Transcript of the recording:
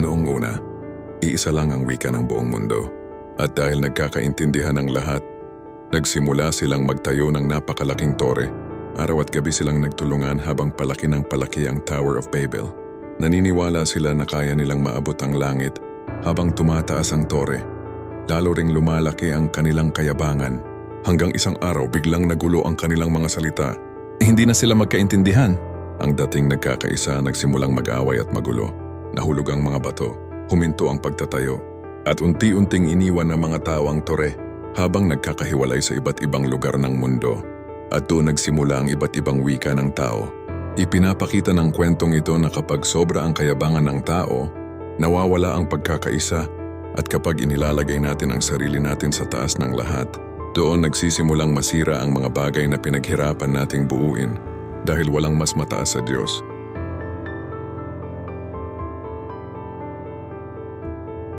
Noong una, iisa lang ang wika ng buong mundo. At dahil nagkakaintindihan ang lahat, nagsimula silang magtayo ng napakalaking tore. Araw at gabi silang nagtulungan habang palaki ng palaki ang Tower of Babel. Naniniwala sila na kaya nilang maabot ang langit habang tumataas ang tore. Lalo ring lumalaki ang kanilang kayabangan. Hanggang isang araw biglang nagulo ang kanilang mga salita. Hindi na sila magkaintindihan. Ang dating nagkakaisa nagsimulang mag-away at magulo. Nahulog ang mga bato, huminto ang pagtatayo, at unti-unting iniwan ng mga tao ang tore habang nagkakahiwalay sa iba't ibang lugar ng mundo. At doon nagsimula ang iba't ibang wika ng tao. Ipinapakita ng kwentong ito na kapag sobra ang kayabangan ng tao, nawawala ang pagkakaisa, at kapag inilalagay natin ang sarili natin sa taas ng lahat, doon nagsisimulang masira ang mga bagay na pinaghirapan nating buuin dahil walang mas mataas sa Diyos.